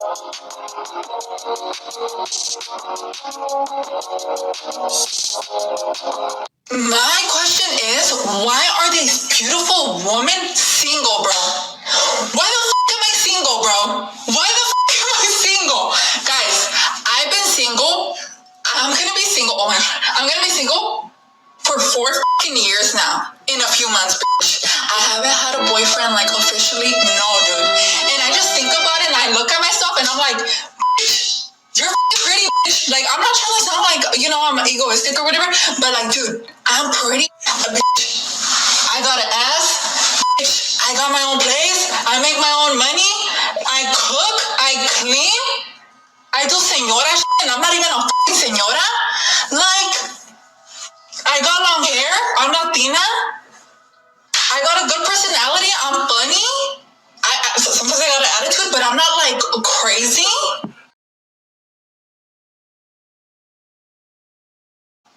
My question is, why are these beautiful women single, bro? Why the am I single, bro? Why the am I single? Guys, I've been single. I'm gonna be single. Oh my God. I'm gonna be single for 4 years now. In a few months, bitch. I haven't had a boyfriend, like, officially. No, dude. And I just think about it and I look at myself and I'm like, bitch, you're pretty, bitch. Like, I'm not trying to sound like, I'm egoistic or whatever, but like, dude, I'm pretty, bitch. I got an ass, bitch. I got my own place. I make my own money. I cook. I clean. I do señora shit, and I'm not even a señora. Like, I got long hair. I'm Latina. I got a good personality. I'm funny. Sometimes I got an attitude, but I'm not like crazy.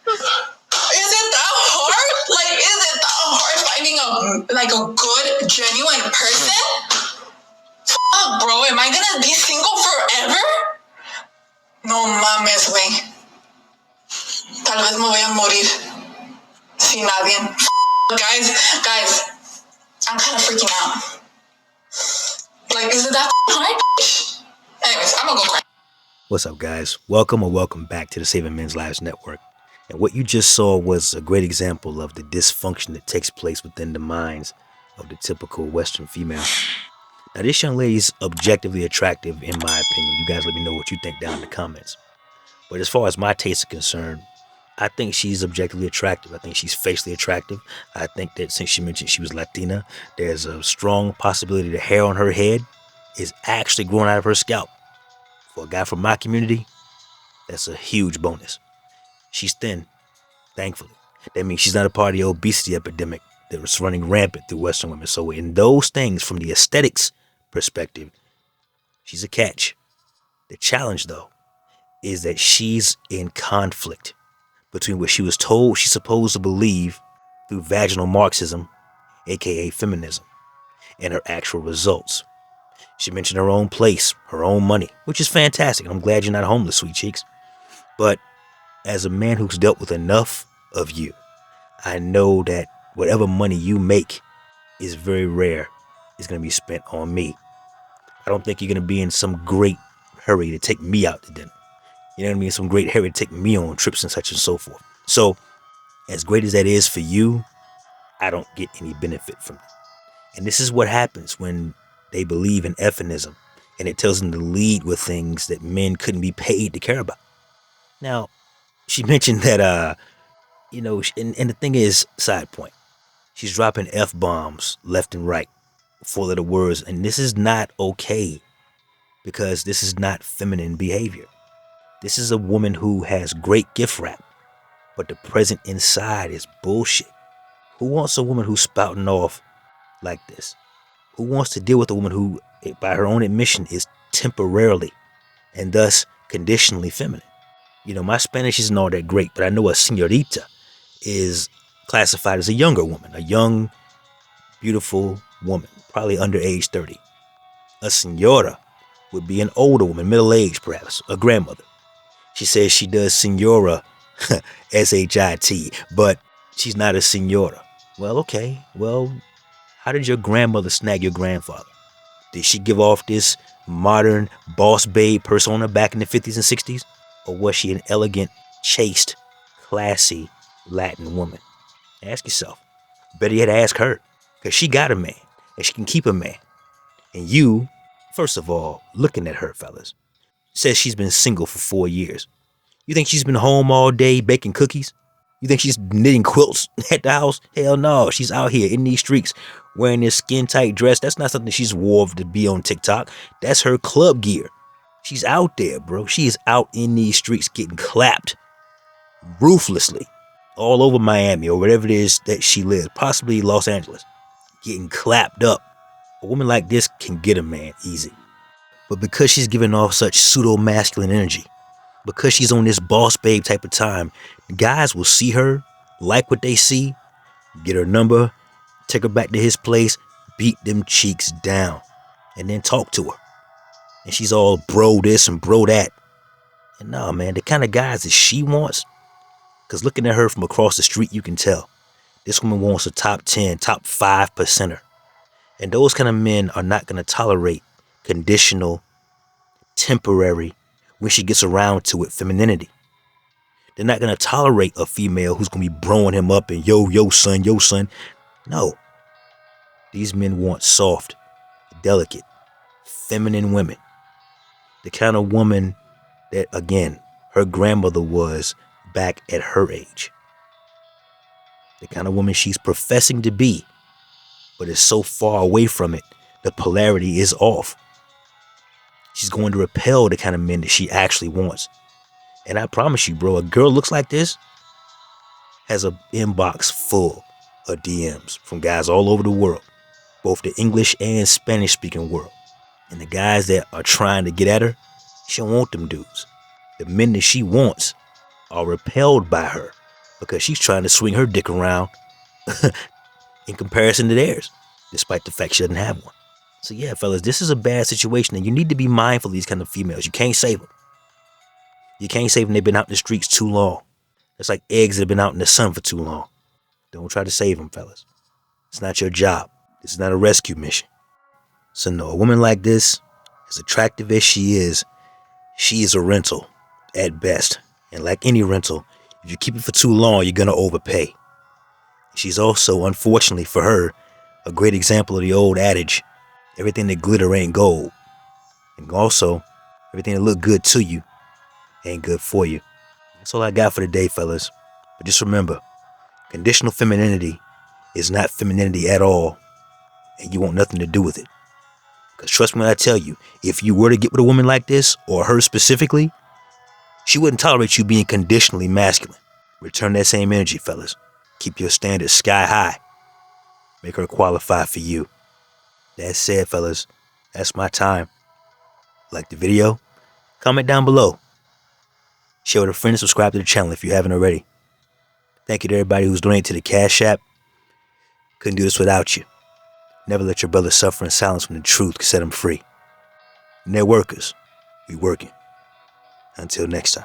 Is it that hard? Like, is it that hard finding a good, genuine person? Fuck, bro. Am I gonna be single forever? No mames, güey. Tal vez me voy a morir sin nadie. Guys, I'm kind of freaking out. Like, is it that hard? Anyways, I'm gonna go cry. What's up, guys? Welcome or welcome back to the Saving Men's Lives Network. And what you just saw was a great example of the dysfunction that takes place within the minds of the typical Western female. Now, this young lady is objectively attractive, in my opinion. You guys let me know what you think down in the comments. But as far as my tastes are concerned, I think she's objectively attractive. I think she's facially attractive. I think that since she mentioned she was Latina, there's a strong possibility the hair on her head is actually growing out of her scalp. For a guy from my community, that's a huge bonus. She's thin, thankfully. That means she's not a part of the obesity epidemic that was running rampant through Western women. So in those things, from the aesthetics perspective, she's a catch. The challenge, though, is that she's in conflict between what she was told she's supposed to believe through vaginal Marxism, aka feminism, and her actual results. She mentioned her own place, her own money, which is fantastic. I'm glad you're not homeless, sweet cheeks. But as a man who's dealt with enough of you, I know that whatever money you make is very rare. It's going to be spent on me. I don't think you're going to be in some great hurry to take me out to dinner. You know what I mean? Some great hurry to take me on trips and such and so forth. So, as great as that is for you, I don't get any benefit from it. And this is what happens when they believe in feminism, and it tells them to lead with things that men couldn't be paid to care about. Now, she mentioned that, and the thing is, side point, she's dropping F-bombs left and right, 4-letter words, and this is not okay, because this is not feminine behavior. This is a woman who has great gift wrap, but the present inside is bullshit. Who wants a woman who's spouting off like this? Who wants to deal with a woman who, by her own admission, is temporarily and thus conditionally feminine? You know, my Spanish isn't all that great, but I know a señorita is classified as a younger woman, a young, beautiful woman, probably under age 30. A señora would be an older woman, middle-aged perhaps, a grandmother. She says she does señora, S-H-I-T, but she's not a señora. Well, okay. Well, how did your grandmother snag your grandfather? Did she give off this modern boss babe persona back in the 50s and 60s? Or was she an elegant, chaste, classy Latin woman? Ask yourself. Better yet, ask her. Because she got a man, and she can keep a man. And you, first of all, looking at her, fellas, says she's been single for 4 years. You think she's been home all day baking cookies? You think she's knitting quilts at the house? Hell no. She's out here in these streets wearing this skin-tight dress. That's not something she's wore to be on TikTok. That's her club gear. She's out there, bro. She is out in these streets getting clapped ruthlessly all over Miami or wherever it is that she lives, possibly Los Angeles, getting clapped up. A woman like this can get a man easy. But because she's giving off such pseudo-masculine energy, because she's on this boss babe type of time, guys will see her, like what they see, get her number, take her back to his place, beat them cheeks down, and then talk to her. And she's all bro this and bro that. And no, man, the kind of guys that she wants, because looking at her from across the street, you can tell. This woman wants a top 10, top 5 percenter. And those kind of men are not going to tolerate conditional, temporary, when she gets around to it, femininity. They're not going to tolerate a female who's going to be broing him up and yo son. No. These men want soft, delicate, feminine women. The kind of woman that, again, her grandmother was back at her age. The kind of woman she's professing to be, but is so far away from it, the polarity is off. She's going to repel the kind of men that she actually wants. And I promise you, bro, a girl looks like this has an inbox full of DMs from guys all over the world, both the English and Spanish speaking world. And the guys that are trying to get at her, she don't want them dudes. The men that she wants are repelled by her because she's trying to swing her dick around in comparison to theirs, despite the fact she doesn't have one. So yeah, fellas, this is a bad situation, and you need to be mindful of these kind of females. You can't save them. You can't save them. They've been out in the streets too long. It's like eggs that have been out in the sun for too long. Don't try to save them, fellas. It's not your job. This is not a rescue mission. So no, a woman like this, as attractive as she is a rental at best. And like any rental, if you keep it for too long, you're going to overpay. She's also, unfortunately for her, a great example of the old adage, everything that glitter ain't gold. And also, everything that look good to you ain't good for you. That's all I got for today, fellas. But just remember, conditional femininity is not femininity at all, and you want nothing to do with it. Because trust me when I tell you, if you were to get with a woman like this, or her specifically, she wouldn't tolerate you being conditionally masculine. Return that same energy, fellas. Keep your standards sky high. Make her qualify for you. That said, fellas, that's my time. Like the video? Comment down below. Share with a friend and subscribe to the channel if you haven't already. Thank you to everybody who's donated to the Cash App. Couldn't do this without you. Never let your brother suffer in silence when the truth can set him free. Networkers, we working. Until next time.